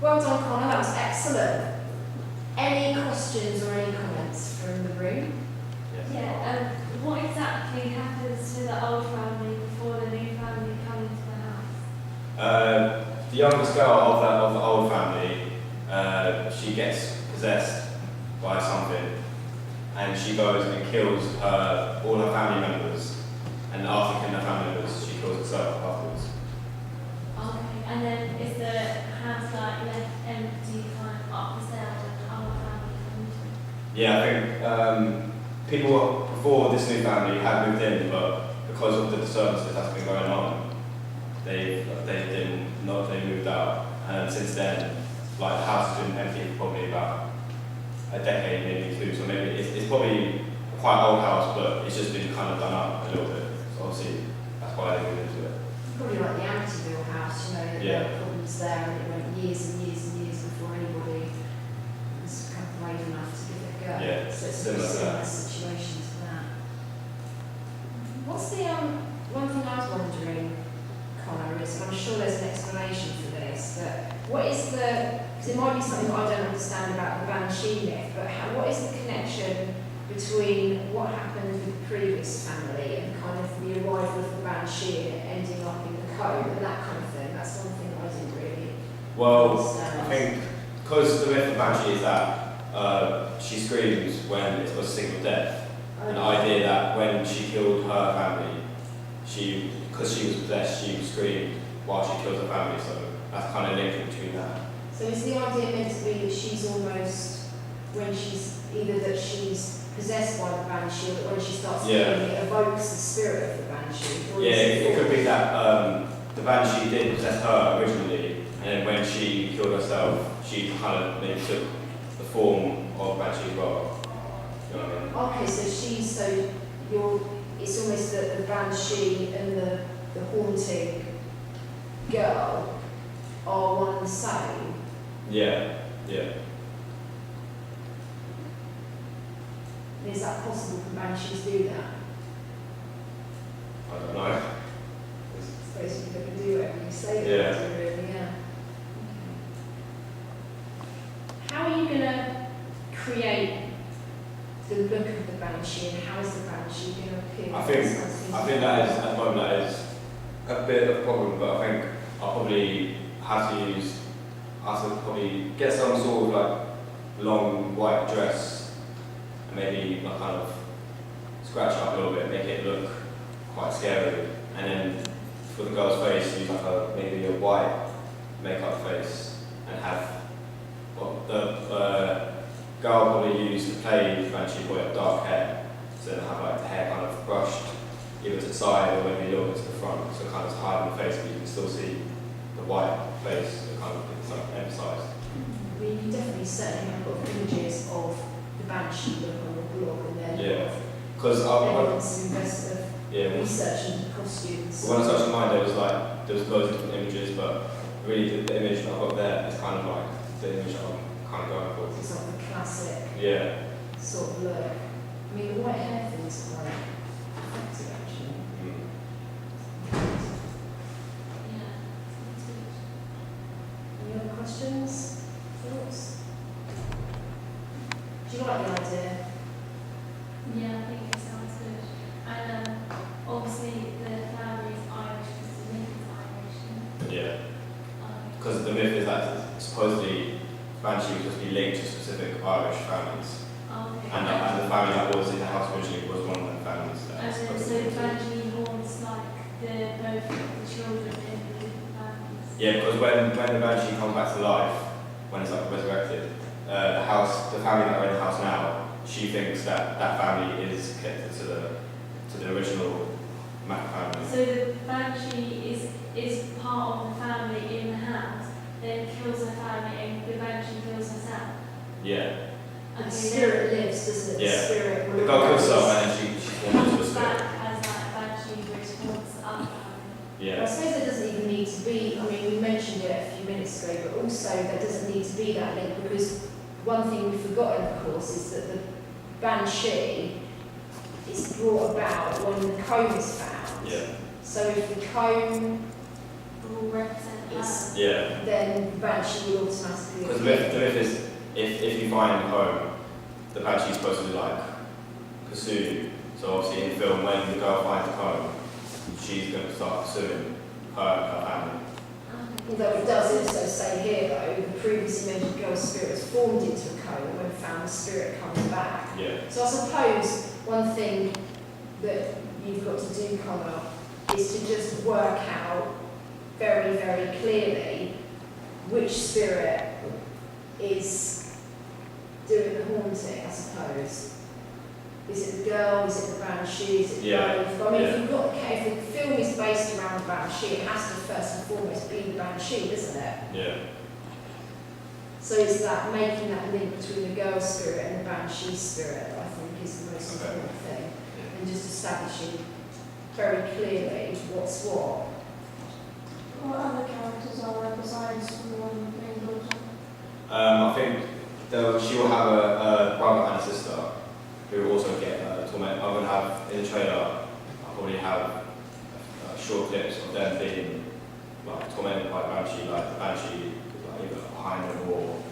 Well done, Connor, that was excellent. Any questions or any comments from the room? Yeah, what exactly happens to the old family before the new family come into the house? The youngest girl of the old family, she gets possessed by something, and she goes and kills all her family members, and after killing her family members, she kills herself afterwards. Okay, and then is the house like left empty kind of up for sale and the whole family come into it? Yeah, I think people before this new family had moved in, but because of the disturbances that's been going on, they moved out, and since then, like the house has been empty for probably about a decade, maybe two. So maybe it's probably quite an old house, but it's just been kind of done up a little bit. So obviously that's why they moved into it. Probably like the Amityville house, you know, that there were problems there and it went years and years and years before anybody was kind of brave enough to give it a go. Yeah, So it's a similar to similar that. situation to that. What's the, one thing I was wondering, Connor, is, and I'm sure there's an explanation for this, but what is the, because it might be something that I don't understand about the Banshee myth, but what is the connection between what happened with the previous family and kind of the arrival of the Banshee and ending up in the cove and that kind of thing? That's one thing that I didn't really understand. I think because the myth of Banshee is that she screams when it's supposed to signal death. And the idea that when she killed her family, because she was possessed, she screamed while she killed her family. So that's kind of linked between that. So is the idea meant to be that she's almost, when she's, either that she's possessed by the Banshee or that when she starts killing it evokes the spirit of the Banshee? Or Yeah, is it could be that the Banshee did possess her originally, and then when she killed herself, she kind of maybe took the form of Banshee as well. You know what I mean? Okay, so it's almost that the Banshee and the haunting girl are one and the same. Yeah. Is that possible for Banshees do that? I don't know. I suppose you can do whatever you say Yeah. they do, really, yeah. How are you going to create the look of the Banshee and how is the Banshee going to appear? I think that is, at the moment, that is a bit of a problem, but I think I'll probably have to probably get some sort of like long white dress and maybe like kind of scratch up a little bit, make it look quite scary, and then for the girl's face use like maybe a white makeup face and have the girl probably used to play the Banshee boy have dark hair, so then have like the hair kind of brushed either to the side or maybe a little bit to the front, so kind of to hide the face, but you can still see the white face that kind of it's like emphasised. I mean, you definitely certainly have got images of the Banshee look on the blog and then Yeah, because evidence invested yeah, research into costumes. when I searched online there was loads of different images, but really the image that I've got there is kind of like the image I'm kind of going for. It's like the classic Yeah. sort of look. I mean, the white hair thing is quite effective, actually. Yeah, sounds good. Any other questions? Thoughts? Do you like the idea? Yeah, I think it sounds good. And obviously the family is Irish because the myth is Irish. Yeah. Um, Because the myth is that supposedly Banshee would just be linked to specific Irish families. okay. And the family that was in the house originally was one of them families. And then so the Banshee haunts like both the children in the different families. Yeah, because when the Banshee comes back to life, when it's like resurrected, the family that are in the house now, she thinks that family is connected to the original Mac family. So the Banshee is part of the family in the house, then kills the family and the Banshee kills herself. Yeah. The Okay, spirit lives, doesn't it? Yeah. The spirit The girl kills herself and then she's then formed into a comes back spirit. as like Banshee which haunts the other family. I Yeah. suppose there doesn't even need to be, I mean, we mentioned it a few minutes ago, but also there doesn't need to be that link because one thing we've forgotten, of course, is that the Banshee is brought about when the comb is found. Yeah. So if the comb Will represent it's, Yeah. then the banshee will automatically Because the myth is, if you find a home, the banshee's supposed to like pursue you. So obviously in the film, when the girl finds a home, she's going to start pursuing her family. Although it does also say here, though, the previously mentioned girl's spirit was formed into a cone, and when found, the spirit comes back. Yeah. So I suppose one thing that you've got to do, Connor, is to just work out very, very clearly which spirit is doing the haunting, I suppose. Is it the girl? Is it the banshee? Is it both? I mean, if you've got if the film is based around the banshee, it has to first and foremost be the banshee, doesn't it? Yeah. So it's that making that link between the girl's spirit and the banshee spirit that I think is the most important thing, and just establishing very clearly what's what. What other characters are there besides the one main daughter? I think she will have a brother and a sister who will also get tormented. I'm going to have, in the trailer, I'll probably have short clips of them being like tormented by the banshee, like the banshee like, either behind them or